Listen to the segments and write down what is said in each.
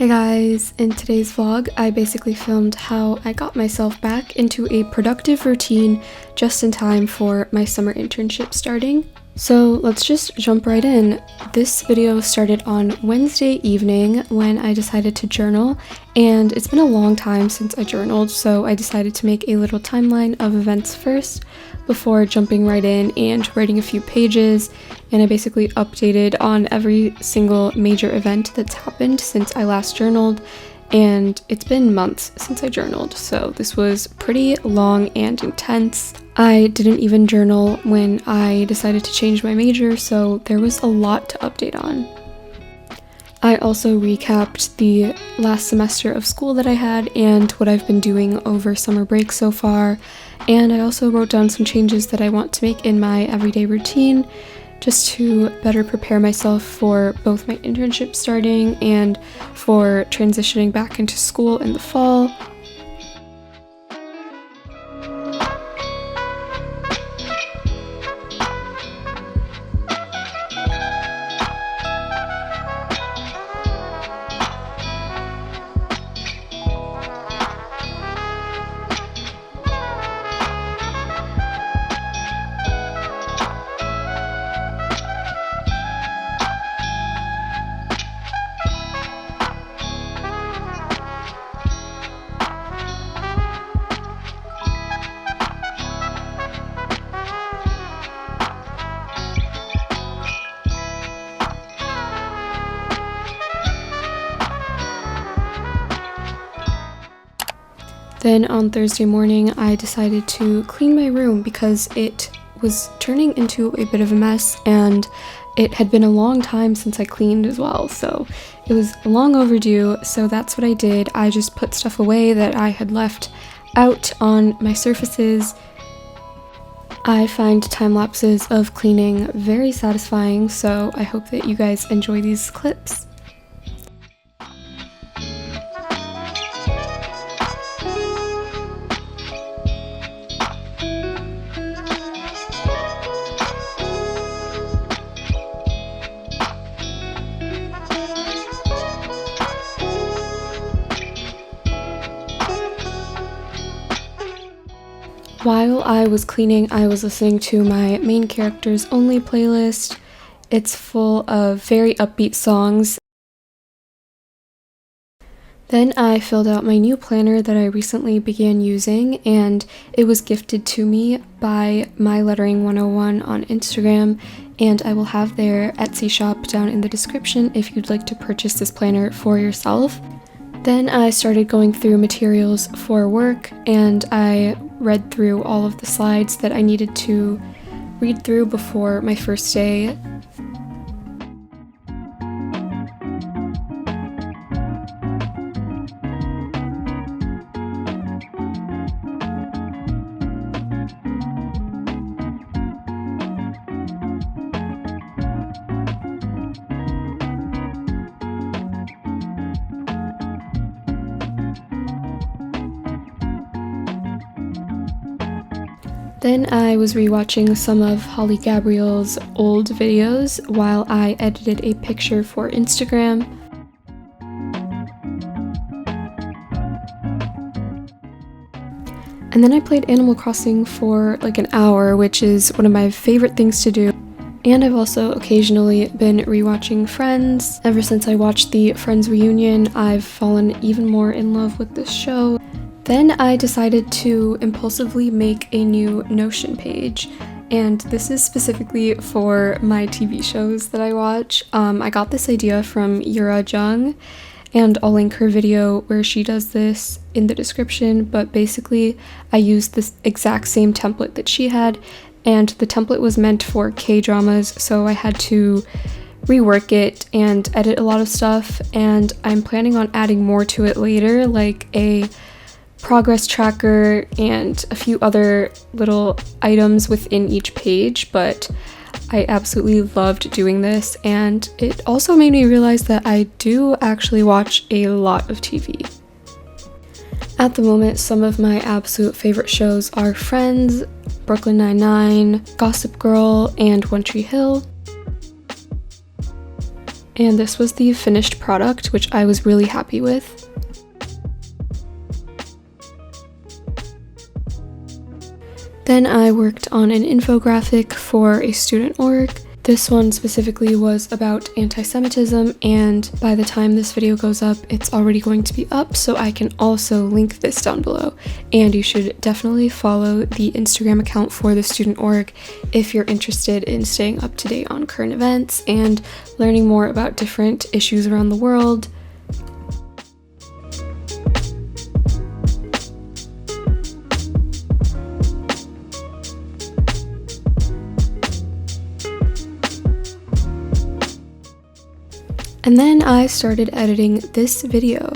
Hey guys, in today's vlog, I basically filmed how I got myself back into a productive routine just in time for my summer internship starting. So let's just jump right in. This video started on Wednesday evening when I decided to journal, and it's been a long time since I journaled, so I decided to make a little timeline of events first before jumping right in and writing a few pages, and I basically updated on every single major event that's happened since I last journaled, and it's been months since I journaled, so this was pretty long and intense. I didn't even journal when I decided to change my major, so there was a lot to update on. I also recapped the last semester of school that I had and what I've been doing over summer break so far, and I also wrote down some changes that I want to make in my everyday routine just to better prepare myself for both my internship starting and for transitioning back into school in the fall. Then on Thursday morning, I decided to clean my room because it was turning into a bit of a mess, and it had been a long time since I cleaned as well, so it was long overdue. So that's what I did. I just put stuff away that I had left out on my surfaces. I find time lapses of cleaning very satisfying, so I hope that you guys enjoy these clips. While I was cleaning, I was listening to my main characters only playlist. It's full of very upbeat songs. Then I filled out my new planner that I recently began using, and it was gifted to me by My Lettering 101 on Instagram, and I will have their Etsy shop down in the description if you'd like to purchase this planner for yourself. Then I started going through materials for work, and I read through all of the slides that I needed to read through before my first day. Then I was rewatching some of Holly Gabriel's old videos while I edited a picture for Instagram. And then I played Animal Crossing for like an hour, which is one of my favorite things to do. And I've also occasionally been rewatching Friends. Ever since I watched the Friends reunion, I've fallen even more in love with this show. Then I decided to impulsively make a new Notion page, and this is specifically for my TV shows that I watch. I got this idea from Yura Jung, and I'll link her video where she does this in the description, but basically I used this exact same template that she had, and the template was meant for K-dramas, so I had to rework it and edit a lot of stuff, and I'm planning on adding more to it later, like a progress tracker and a few other little items within each page, but I absolutely loved doing this, and it also made me realize that I do actually watch a lot of TV. At the moment, some of my absolute favorite shows are Friends, Brooklyn Nine-Nine, Gossip Girl, and One Tree Hill. And this was the finished product, which I was really happy with. Then I worked on an infographic for a student org. This one specifically was about anti-Semitism, and by the time this video goes up, it's already going to be up, so I can also link this down below. And you should definitely follow the Instagram account for the student org if you're interested in staying up to date on current events and learning more about different issues around the world. And then I started editing this video.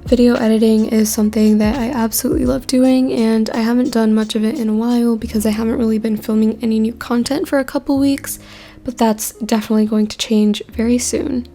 Video editing is something that I absolutely love doing, and I haven't done much of it in a while because I haven't really been filming any new content for a couple weeks, but that's definitely going to change very soon.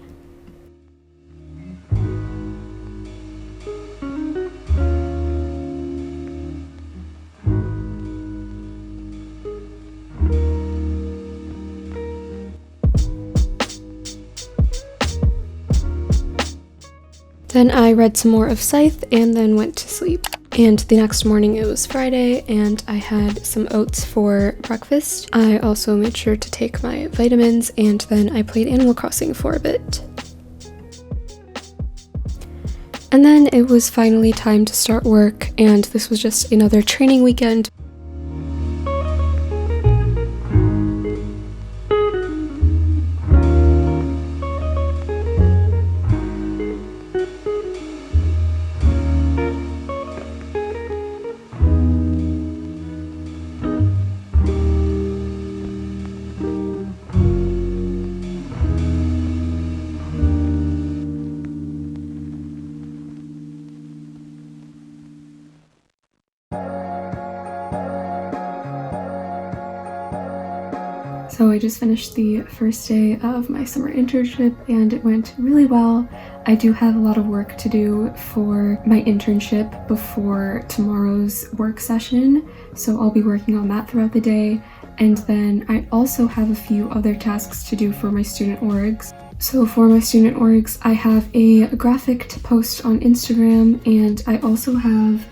Then I read some more of Scythe and then went to sleep. And the next morning it was Friday and I had some oats for breakfast. I also made sure to take my vitamins and then I played Animal Crossing for a bit. And then it was finally time to start work, and this was just another training weekend. So I just finished the first day of my summer internship and it went really well. I do have a lot of work to do for my internship before tomorrow's work session, so I'll be working on that throughout the day. And then I also have a few other tasks to do for my student orgs. So for my student orgs, I have a graphic to post on Instagram, and I also have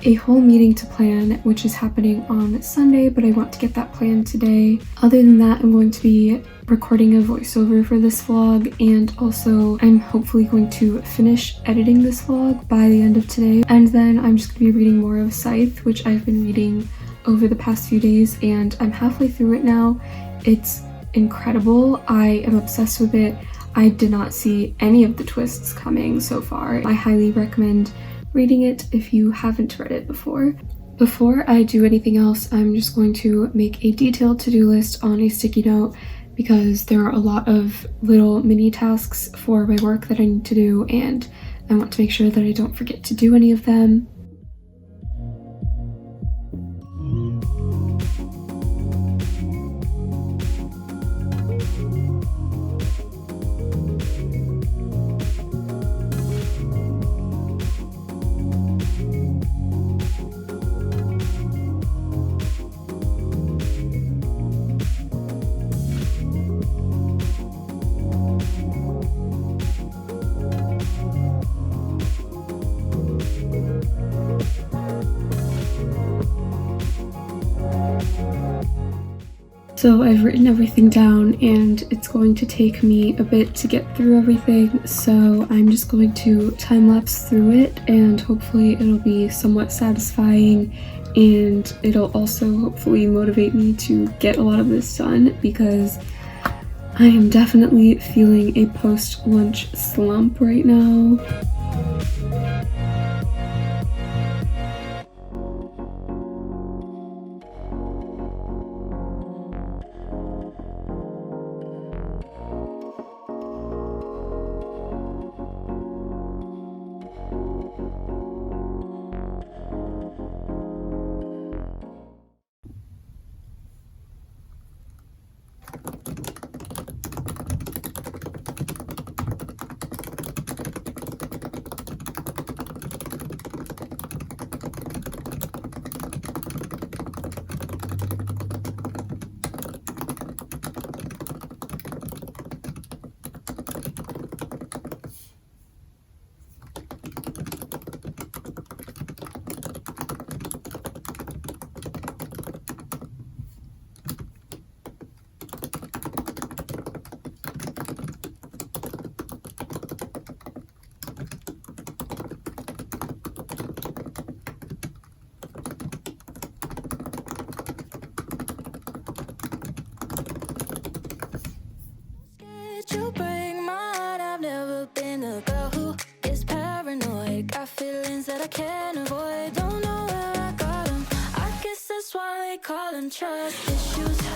a whole meeting to plan, which is happening on Sunday, but I want to get that planned today. Other than that, I'm going to be recording a voiceover for this vlog, and also I'm hopefully going to finish editing this vlog by the end of today. And then I'm just going to be reading more of Scythe, which I've been reading over the past few days, and I'm halfway through it now. It's incredible. I am obsessed with it. I did not see any of the twists coming so far. I highly recommend reading it if you haven't read it before. Before I do anything else, I'm just going to make a detailed to-do list on a sticky note because there are a lot of little mini tasks for my work that I need to do, and I want to make sure that I don't forget to do any of them. So I've written everything down and it's going to take me a bit to get through everything, so I'm just going to time-lapse through it and hopefully it'll be somewhat satisfying, and it'll also hopefully motivate me to get a lot of this done because I am definitely feeling a post-lunch slump right now. call them trust issues.